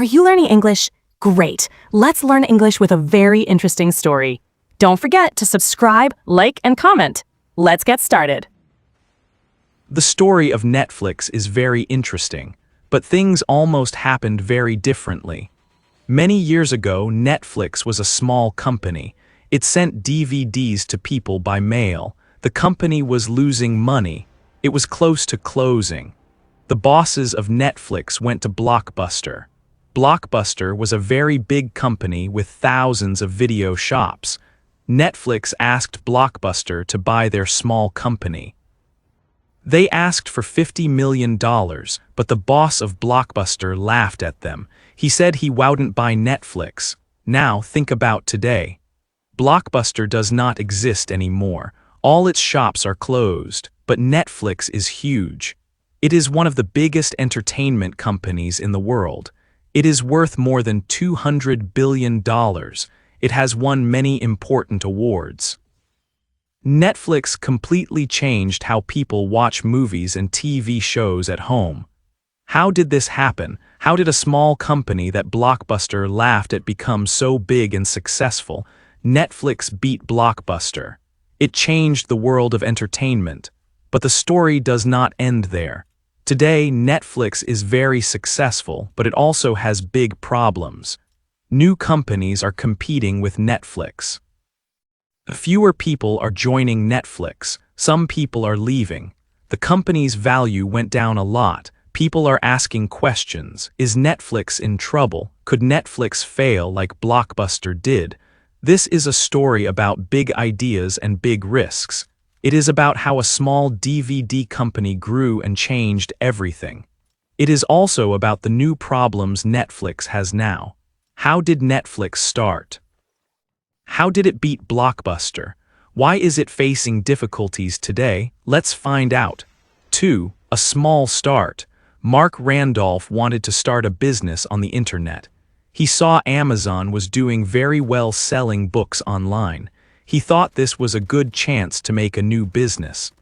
Are you learning English? Great. Let's learn English with a very interesting story. Don't forget to subscribe, like, and comment. Let's get started. The story of Netflix is very interesting, but things almost happened very differently. Many years ago, Netflix was a small company. It sent DVDs to people by mail. The company was losing money. It was close to closing. The bosses of Netflix went to Blockbuster. Blockbuster was a very big company with thousands of video shops. Netflix asked Blockbuster to buy their small company. They asked for $50 million, but the boss of Blockbuster laughed at them. He said he wouldn't buy Netflix. Now think about today. Blockbuster does not exist anymore. All its shops are closed, but Netflix is huge. It is one of the biggest entertainment companies in the world. It is worth more than $200 billion. It has won many important awards. Netflix completely changed how people watch movies and TV shows at home. How did this happen? How did a small company that Blockbuster laughed at become so big and successful? Netflix beat Blockbuster. It changed the world of entertainment. But the story does not end there. Today, Netflix is very successful, but it also has big problems. New companies are competing with Netflix. Fewer people are joining Netflix. Some people are leaving. The company's value went down a lot. People are asking questions. Is Netflix in trouble? Could Netflix fail like Blockbuster did? This is a story about big ideas and big risks. It is about how a small DVD company grew and changed everything. It is also about the new problems Netflix has now. How did Netflix start? How did it beat Blockbuster? Why is it facing difficulties today? Let's find out. 2. A small start. Mark Randolph wanted to start a business on the internet. He saw Amazon was doing very well selling books online. He thought this was a good chance to make a new business.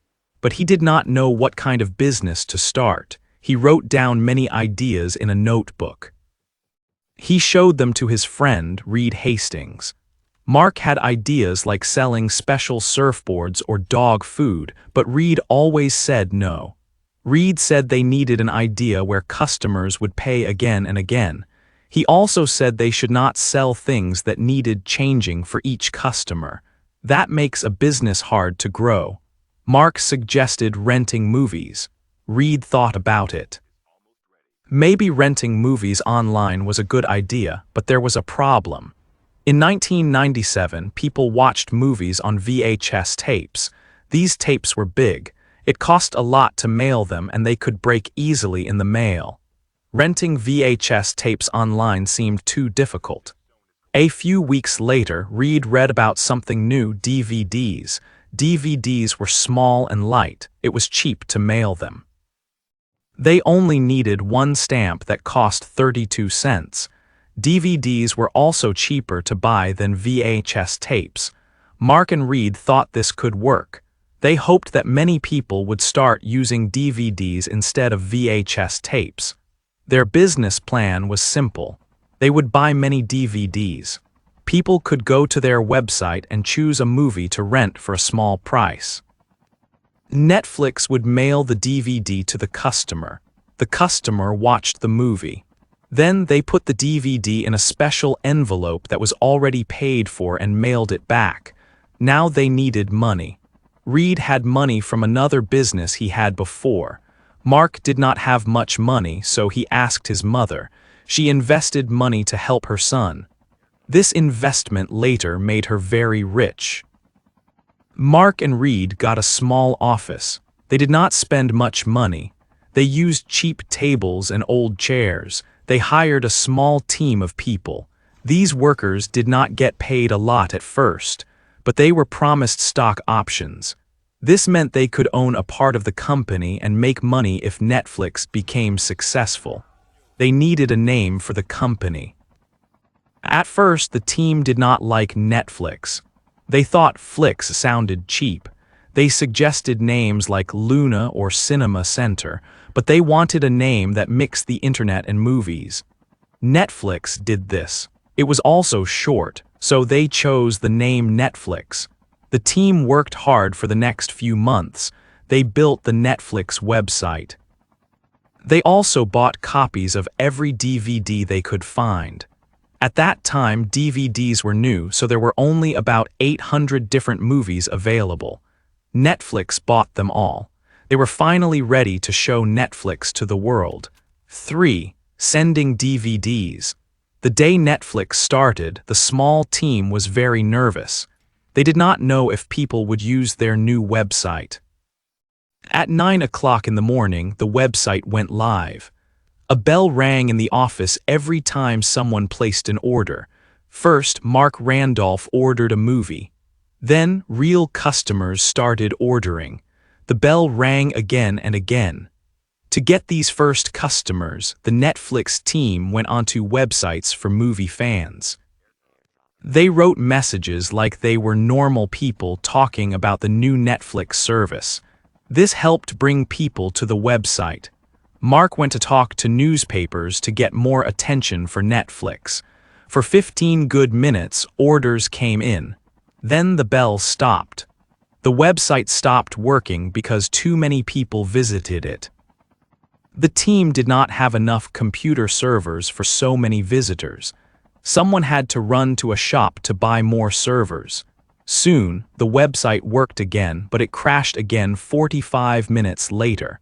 But he did not know what kind of business to start. He wrote down many ideas in a notebook. He showed them to his friend, Reed Hastings. Mark had ideas like selling special surfboards or dog food, but Reed always said no. Reed said they needed an idea where customers would pay again and again. He also said they should not sell things that needed changing for each customer. That makes a business hard to grow. Mark suggested renting movies. Reed thought about it. Maybe renting movies online was a good idea, but there was a problem. In 1997, people watched movies on VHS tapes. These tapes were big. It cost a lot to mail them and they could break easily in the mail. Renting VHS tapes online seemed too difficult. A few weeks later, Reed read about something new: DVDs. DVDs were small and light. It was cheap to mail them. They only needed one stamp that cost 32 cents. DVDs were also cheaper to buy than VHS tapes. Mark and Reed thought this could work. They hoped that many people would start using DVDs instead of VHS tapes. Their business plan was simple. They would buy many DVDs. People could go to their website and choose a movie to rent for a small price. Netflix would mail the DVD to the customer. The customer watched the movie. Then they put the DVD in a special envelope that was already paid for and mailed it back. Now they needed money. Reed had money from another business he had before. Mark did not have much money, so he asked his mother. She invested money to help her son. This investment later made her very rich. Mark and Reed got a small office. They did not spend much money. They used cheap tables and old chairs. They hired a small team of people. These workers did not get paid a lot at first, but they were promised stock options. This meant they could own a part of the company and make money if Netflix became successful. They needed a name for the company. At first, the team did not like Netflix. They thought Flix sounded cheap. They suggested names like Luna or Cinema Center, but they wanted a name that mixed the internet and movies. Netflix did this. It was also short, so they chose the name Netflix. The team worked hard for the next few months. They built the Netflix website. They also bought copies of every DVD they could find. At that time, DVDs were new, so there were only about 800 different movies available. Netflix bought them all. They were finally ready to show Netflix to the world. 3. Sending DVDs. The day Netflix started, the small team was very nervous. They did not know if people would use their new website. At 9 o'clock in the morning, the website went live. A bell rang in the office every time someone placed an order. First, Mark Randolph ordered a movie. Then, real customers started ordering. The bell rang again and again. To get these first customers, the Netflix team went onto websites for movie fans. They wrote messages like they were normal people talking about the new Netflix service. This helped bring people to the website. Mark went to talk to newspapers to get more attention for Netflix. For 15 good minutes, orders came in. Then the bell stopped. The website stopped working because too many people visited it. The team did not have enough computer servers for so many visitors. Someone had to run to a shop to buy more servers. Soon, the website worked again, but it crashed again 45 minutes later.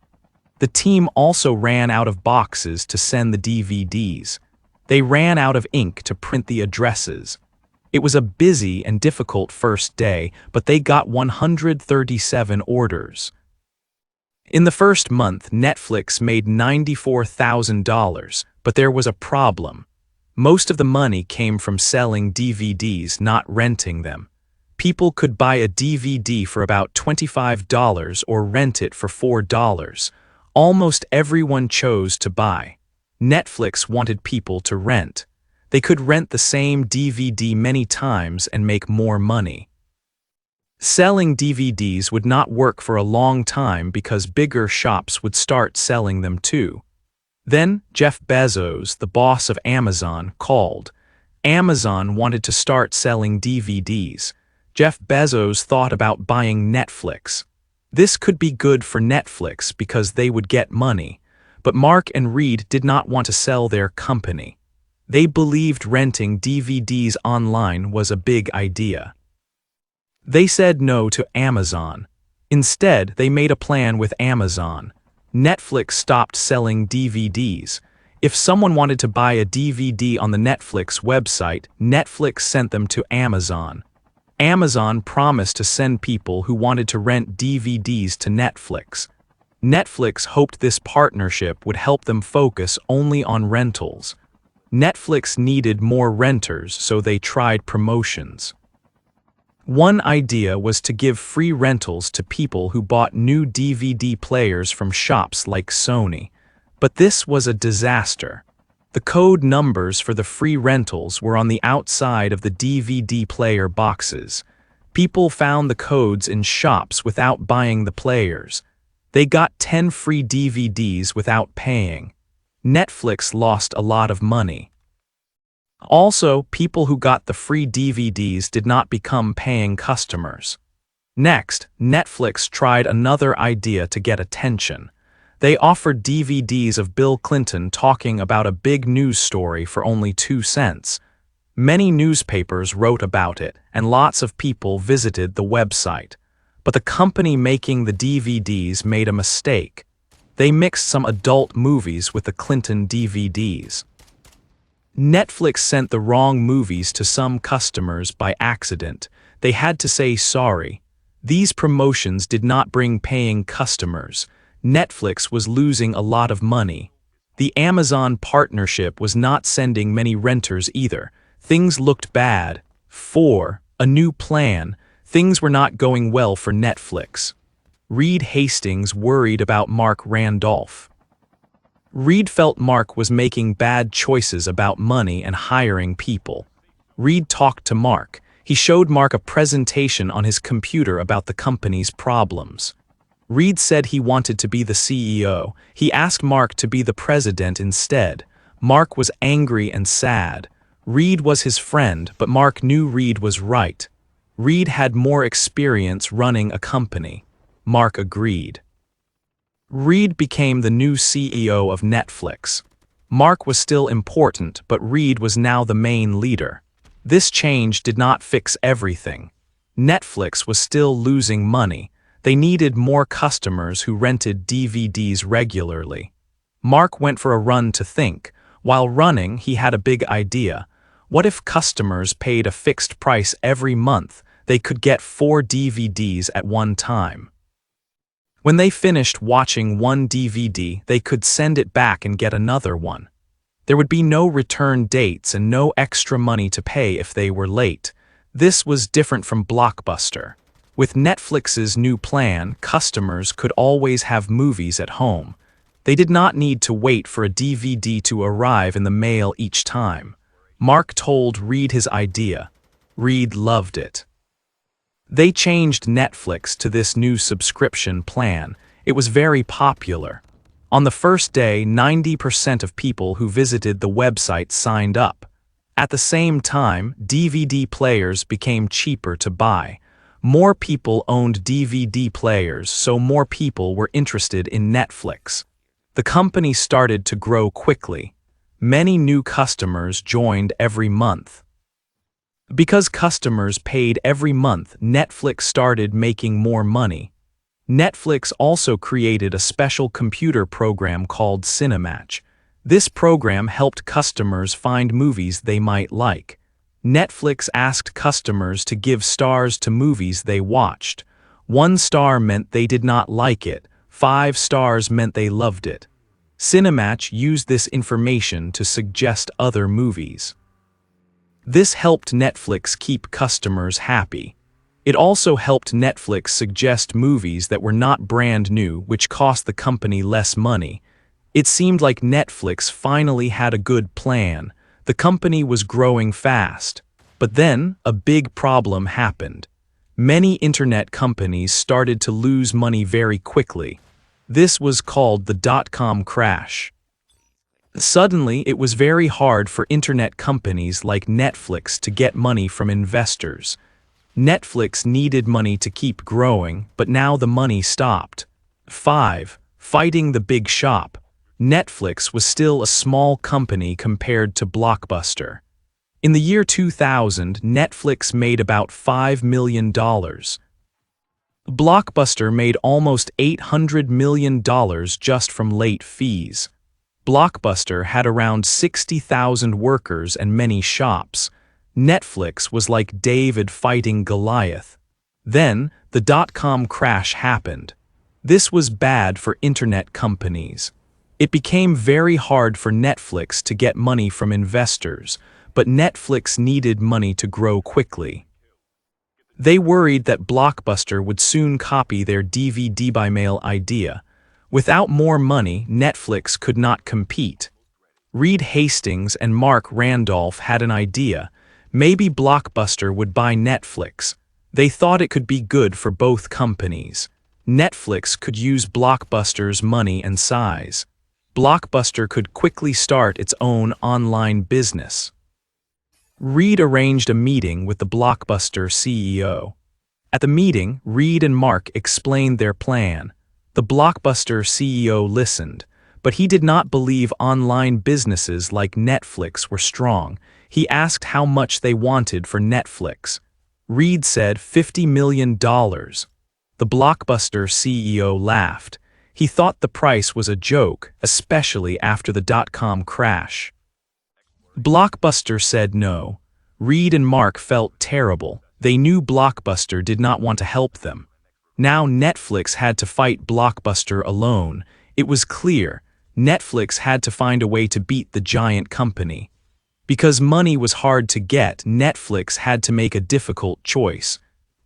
The team also ran out of boxes to send the DVDs. They ran out of ink to print the addresses. It was a busy and difficult first day, but they got 137 orders. In the first month, Netflix made $94,000, but there was a problem. Most of the money came from selling DVDs, not renting them. People could buy a DVD for about $25 or rent it for $4. Almost everyone chose to buy. Netflix wanted people to rent. They could rent the same DVD many times and make more money. Selling DVDs would not work for a long time because bigger shops would start selling them too. Then Jeff Bezos, the boss of Amazon, called. Amazon wanted to start selling DVDs. Jeff Bezos thought about buying Netflix. This could be good for Netflix because they would get money, but Mark and Reed did not want to sell their company. They believed renting DVDs online was a big idea. They said no to Amazon. Instead, they made a plan with Amazon. Netflix stopped selling DVDs. If someone wanted to buy a DVD on the Netflix website, Netflix sent them to Amazon. Amazon promised to send people who wanted to rent DVDs to Netflix. Netflix hoped this partnership would help them focus only on rentals. Netflix needed more renters, so they tried promotions. One idea was to give free rentals to people who bought new DVD players from shops like Sony. But this was a disaster. The code numbers for the free rentals were on the outside of the DVD player boxes. People found the codes in shops without buying the players. They got 10 free DVDs without paying. Netflix lost a lot of money. Also, people who got the free DVDs did not become paying customers. Next, Netflix tried another idea to get attention. They offered DVDs of Bill Clinton talking about a big news story for only 2 cents. Many newspapers wrote about it, and lots of people visited the website. But the company making the DVDs made a mistake. They mixed some adult movies with the Clinton DVDs. Netflix sent the wrong movies to some customers by accident. They had to say sorry. These promotions did not bring paying customers. Netflix was losing a lot of money. The Amazon partnership was not sending many renters either. Things looked bad. 4. A new plan. Things were not going well for Netflix. Reed Hastings worried about Mark Randolph. Reed felt Mark was making bad choices about money and hiring people. Reed talked to Mark. He showed Mark a presentation on his computer about the company's problems. Reed said he wanted to be the CEO. He asked Mark to be the president instead. Mark was angry and sad. Reed was his friend, but Mark knew Reed was right. Reed had more experience running a company. Mark agreed. Reed became the new CEO of Netflix. Mark was still important, but Reed was now the main leader. This change did not fix everything. Netflix was still losing money. They needed more customers who rented DVDs regularly. Mark went for a run to think. While running, he had a big idea. What if customers paid a fixed price every month? They could get 4 DVDs at one time. When they finished watching one DVD, they could send it back and get another one. There would be no return dates and no extra money to pay if they were late. This was different from Blockbuster. With Netflix's new plan, customers could always have movies at home. They did not need to wait for a DVD to arrive in the mail each time. Mark told Reed his idea. Reed loved it. They changed Netflix to this new subscription plan. It was very popular. On the first day, 90% of people who visited the website signed up. At the same time, DVD players became cheaper to buy. More people owned DVD players, so more people were interested in Netflix. The company started to grow quickly. Many new customers joined every month. Because customers paid every month, Netflix started making more money. Netflix also created a special computer program called Cinematch. This program helped customers find movies they might like. Netflix asked customers to give stars to movies they watched. 1 star meant they did not like it. 5 stars meant they loved it. Cinematch used this information to suggest other movies. This helped Netflix keep customers happy. It also helped Netflix suggest movies that were not brand new, which cost the company less money. It seemed like Netflix finally had a good plan. The company was growing fast. But then, a big problem happened. Many internet companies started to lose money very quickly. This was called the dot-com crash. Suddenly, it was very hard for internet companies like Netflix to get money from investors. Netflix needed money to keep growing, but now the money stopped. 5. Fighting the big shop. Netflix was still a small company compared to Blockbuster. In the year 2000, Netflix made about $5 million. Blockbuster made almost $800 million just from late fees. Blockbuster had around 60,000 workers and many shops. Netflix was like David fighting Goliath. Then, the dot-com crash happened. This was bad for internet companies. It became very hard for Netflix to get money from investors, but Netflix needed money to grow quickly. They worried that Blockbuster would soon copy their DVD by mail idea. Without more money, Netflix could not compete. Reed Hastings and Mark Randolph had an idea. Maybe Blockbuster would buy Netflix. They thought it could be good for both companies. Netflix could use Blockbuster's money and size. Blockbuster could quickly start its own online business. Reed arranged a meeting with the Blockbuster CEO. At the meeting, Reed and Mark explained their plan. The Blockbuster CEO listened, but he did not believe online businesses like Netflix were strong. He asked how much they wanted for Netflix. Reed said $50 million. The Blockbuster CEO laughed. He thought the price was a joke, especially after the dot-com crash. Blockbuster said no. Reed and Mark felt terrible. They knew Blockbuster did not want to help them. Now Netflix had to fight Blockbuster alone. It was clear. Netflix had to find a way to beat the giant company. Because money was hard to get, Netflix had to make a difficult choice.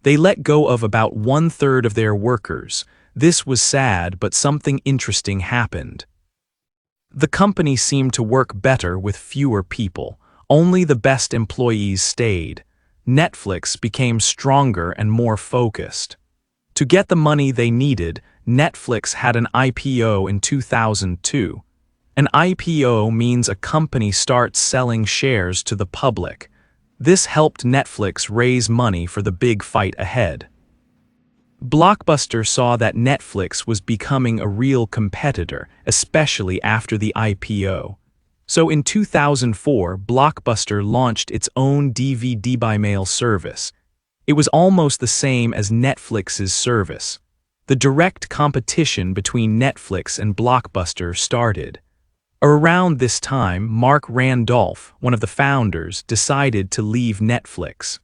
They let go of about 1/3 of their workers. This was sad, but something interesting happened. The company seemed to work better with fewer people. Only the best employees stayed. Netflix became stronger and more focused. To get the money they needed, Netflix had an IPO in 2002. An IPO means a company starts selling shares to the public. This helped Netflix raise money for the big fight ahead. Blockbuster saw that Netflix was becoming a real competitor, especially after the IPO. So in 2004, Blockbuster launched its own DVD by mail service. It was almost the same as Netflix's service. The direct competition between Netflix and Blockbuster started. Around this time, Mark Randolph, one of the founders, decided to leave Netflix.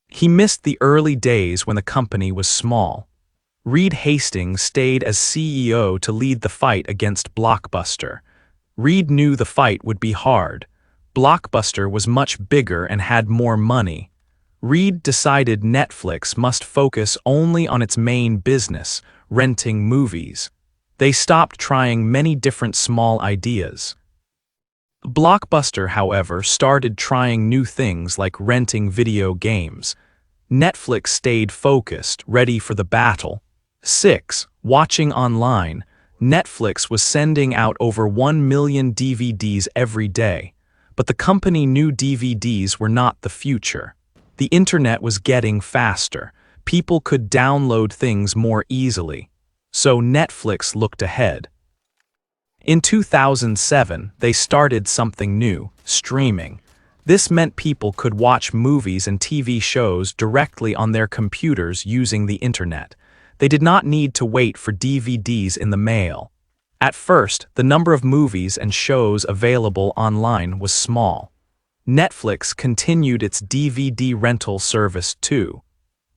He missed the early days when the company was small. Reed Hastings stayed as CEO to lead the fight against Blockbuster. Reed knew the fight would be hard. Blockbuster was much bigger and had more money. Reed decided Netflix must focus only on its main business, renting movies. They stopped trying many different small ideas. Blockbuster, however, started trying new things like renting video games. Netflix stayed focused, ready for the battle. 6. Watching online. Netflix was sending out over 1 million DVDs every day. But the company knew DVDs were not the future. The internet was getting faster. People could download things more easily. So Netflix looked ahead. In 2007, they started something new, streaming. This meant people could watch movies and TV shows directly on their computers using the internet. They did not need to wait for DVDs in the mail. At first, the number of movies and shows available online was small. Netflix continued its DVD rental service too.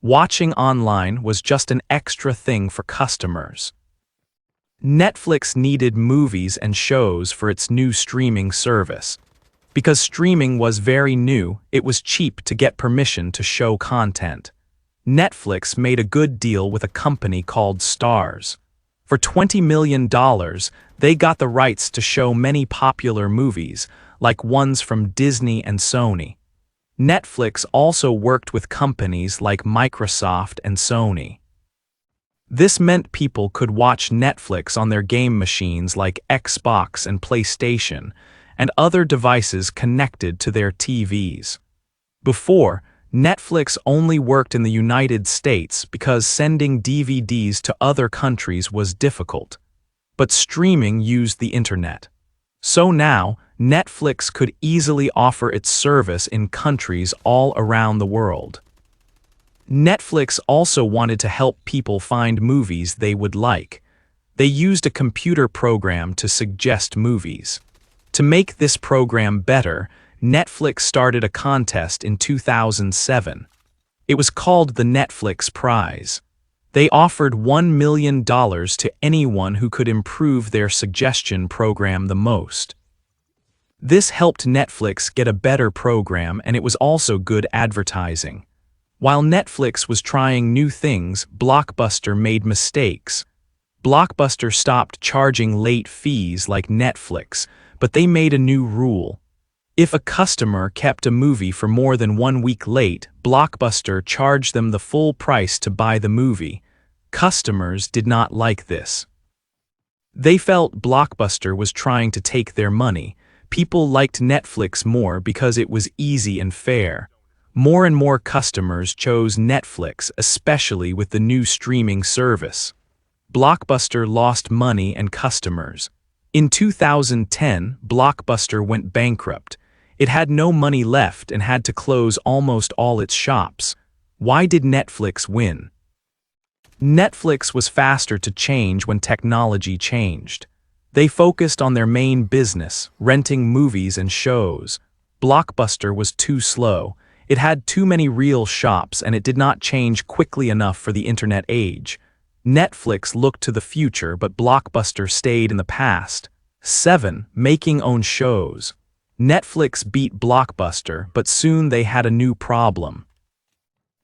Watching online was just an extra thing for customers. Netflix needed movies and shows for its new streaming service. Because streaming was very new, it was cheap to get permission to show content. Netflix made a good deal with a company called Starz. For $20 million, they got the rights to show many popular movies, like ones from Disney and Sony. Netflix also worked with companies like Microsoft and Sony. This meant people could watch Netflix on their game machines like Xbox and PlayStation, and other devices connected to their TVs. Before, Netflix only worked in the United States because sending DVDs to other countries was difficult. But streaming used the internet. So now, Netflix could easily offer its service in countries all around the world. Netflix also wanted to help people find movies they would like. They used a computer program to suggest movies. To make this program better, Netflix started a contest in 2007. It was called the Netflix Prize. They offered $1 million to anyone who could improve their suggestion program the most. This helped Netflix get a better program, and it was also good advertising. While Netflix was trying new things, Blockbuster made mistakes. Blockbuster stopped charging late fees like Netflix, but they made a new rule. If a customer kept a movie for more than 1 week late, Blockbuster charged them the full price to buy the movie. Customers did not like this. They felt Blockbuster was trying to take their money. People liked Netflix more because it was easy and fair. More and more customers chose Netflix, especially with the new streaming service. Blockbuster lost money and customers. In 2010, Blockbuster went bankrupt. It had no money left and had to close almost all its shops. Why did Netflix win? Netflix was faster to change when technology changed. They focused on their main business, renting movies and shows. Blockbuster was too slow. It had too many real shops, and it did not change quickly enough for the internet age. Netflix looked to the future, but Blockbuster stayed in the past. 7. Making own shows. Netflix beat Blockbuster, but soon they had a new problem.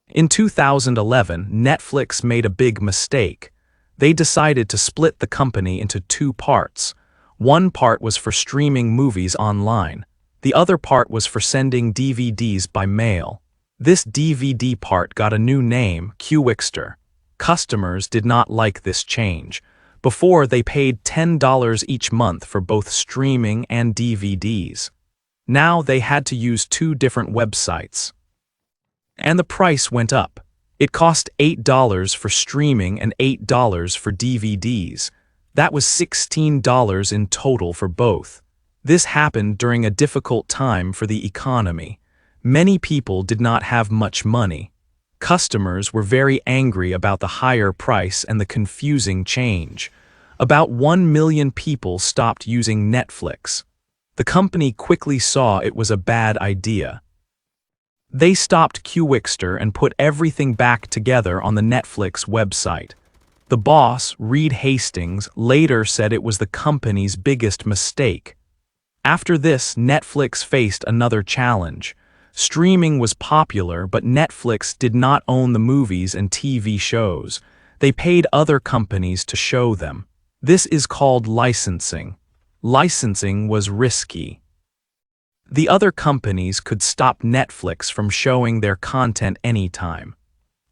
In 2011, Netflix made a big mistake. They decided to split the company into 2 parts. One part was for streaming movies online. The other part was for sending DVDs by mail. This DVD part got a new name, Qwikster. Customers did not like this change. Before, they paid $10 each month for both streaming and DVDs. Now they had to use two different websites. And the price went up. It cost $8 for streaming and $8 for DVDs. That was $16 in total for both. This happened during a difficult time for the economy. Many people did not have much money. Customers were very angry about the higher price and the confusing change. About 1 million people stopped using Netflix. The company quickly saw it was a bad idea. They stopped Qwikster and put everything back together on the Netflix website. The boss, Reed Hastings, later said it was the company's biggest mistake. After this, Netflix faced another challenge. Streaming was popular, but Netflix did not own the movies and TV shows. They paid other companies to show them. This is called licensing. Licensing was risky. The other companies could stop Netflix from showing their content anytime.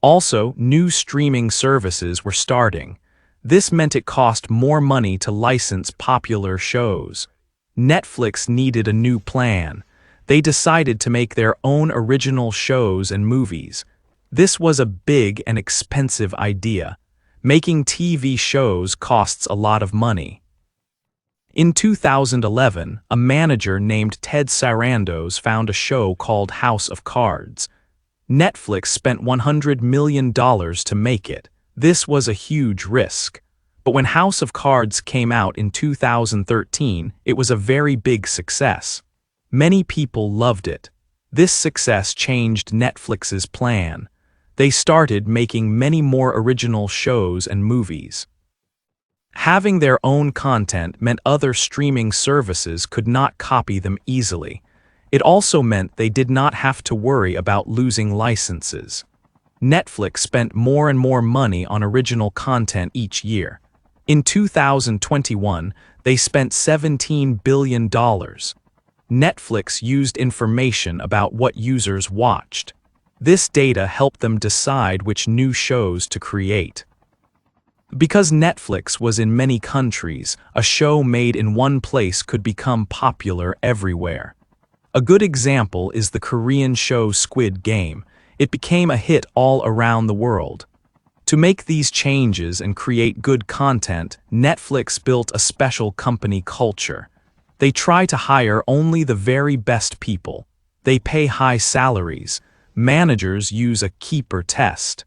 Also, new streaming services were starting. This meant it cost more money to license popular shows. Netflix needed a new plan. They decided to make their own original shows and movies. This was a big and expensive idea. Making TV shows costs a lot of money. In 2011, a manager named Ted Sarandos found a show called House of Cards. Netflix spent $100 million to make it. This was a huge risk. But when House of Cards came out in 2013, it was a very big success. Many people loved it. This success changed Netflix's plan. They started making many more original shows and movies. Having their own content meant other streaming services could not copy them easily. It also meant they did not have to worry about losing licenses. Netflix spent more and more money on original content each year. In 2021, they spent $17 billion. Netflix used information about what users watched. This data helped them decide which new shows to create. Because Netflix was in many countries, a show made in one place could become popular everywhere. A good example is the Korean show Squid Game. It became a hit all around the world. To make these changes and create good content, Netflix built a special company culture. They try to hire only the very best people. They pay high salaries. Managers use a keeper test.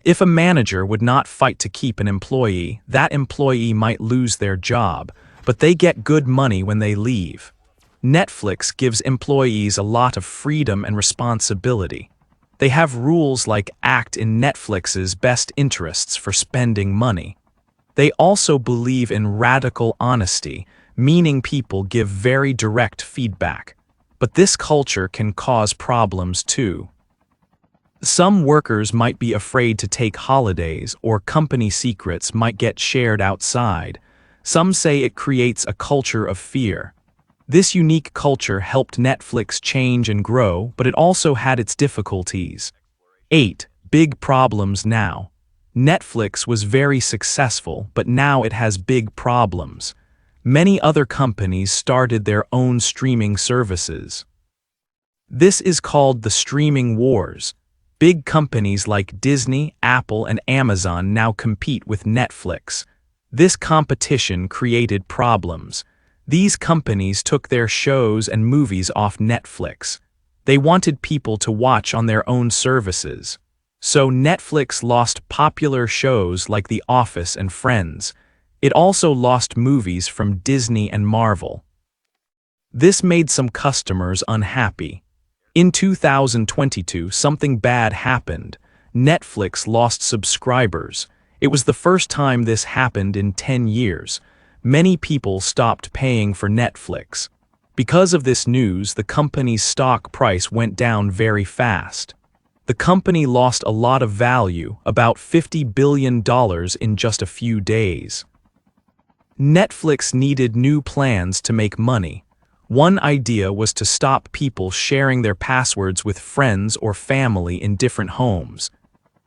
If a manager would not fight to keep an employee, that employee might lose their job, but they get good money when they leave. Netflix gives employees a lot of freedom and responsibility. They have rules like act in Netflix's best interests for spending money. They also believe in radical honesty, meaning people give very direct feedback. But this culture can cause problems too. Some workers might be afraid to take holidays, or company secrets might get shared outside. Some say it creates a culture of fear. This unique culture helped Netflix change and grow, but it also had its difficulties. 8. Big problems now. Netflix was very successful, but now it has big problems. Many other companies started their own streaming services. This is called the streaming wars. Big companies like Disney, Apple, and Amazon now compete with Netflix. This competition created problems. These companies took their shows and movies off Netflix. They wanted people to watch on their own services. So Netflix lost popular shows like The Office and Friends. It also lost movies from Disney and Marvel. This made some customers unhappy. In 2022, something bad happened. Netflix lost subscribers. It was the first time this happened in 10 years. Many people stopped paying for Netflix. Because of this news, the company's stock price went down very fast. The company lost a lot of value, about $50 billion in just a few days. Netflix needed new plans to make money. One idea was to stop people sharing their passwords with friends or family in different homes.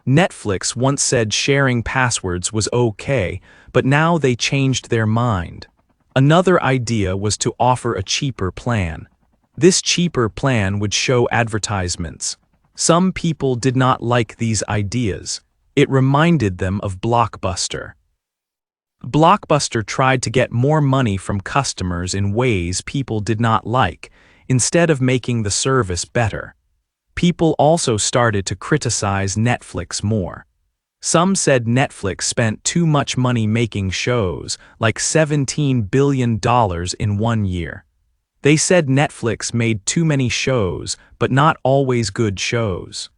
Netflix once said sharing passwords was okay, but now they changed their mind. Another idea was to offer a cheaper plan. This cheaper plan would show advertisements. Some people did not like these ideas. It reminded them of Blockbuster. Blockbuster tried to get more money from customers in ways people did not like, instead of making the service better. People also started to criticize Netflix more. Some said Netflix spent too much money making shows, like $17 billion in 1 year. They said Netflix made too many shows, but not always good shows.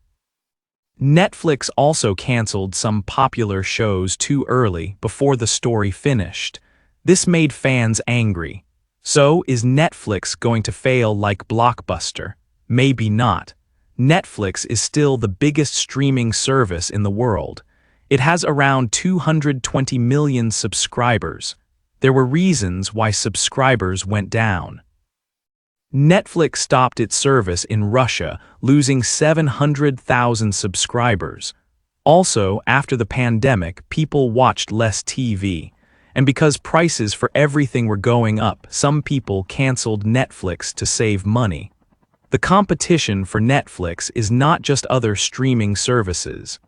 Netflix also canceled some popular shows too early before the story finished. This made fans angry. So, is Netflix going to fail like Blockbuster? Maybe not. Netflix is still the biggest streaming service in the world. It has around 220 million subscribers. There were reasons why subscribers went down. Netflix stopped its service in Russia, losing 700,000 subscribers. Also, after the pandemic, people watched less TV. And because prices for everything were going up, some people canceled Netflix to save money. The competition for Netflix is not just other streaming services.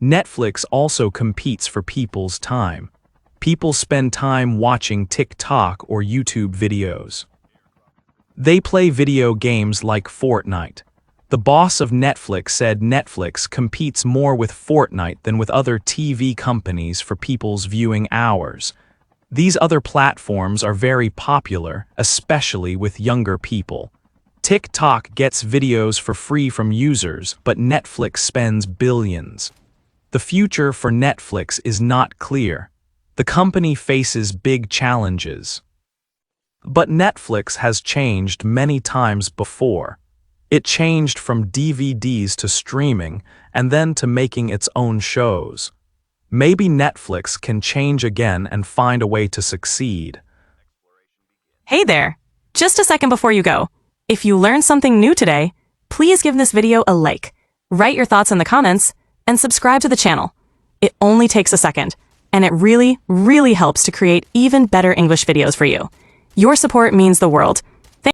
Netflix also competes for people's time. People spend time watching TikTok or YouTube videos. They play video games like Fortnite. The boss of Netflix said Netflix competes more with Fortnite than with other TV companies for people's viewing hours. These other platforms are very popular, especially with younger people. TikTok gets videos for free from users, but Netflix spends billions. The future for Netflix is not clear. The company faces big challenges. But Netflix has changed many times before. It changed from DVDs to streaming, and then to making its own shows. Maybe Netflix can change again and find a way to succeed. Hey there! Just a second before you go. If you learned something new today, please give this video a like, write your thoughts in the comments, and subscribe to the channel. It only takes a second, and it really, really helps to create even better English videos for you. Your support means the world.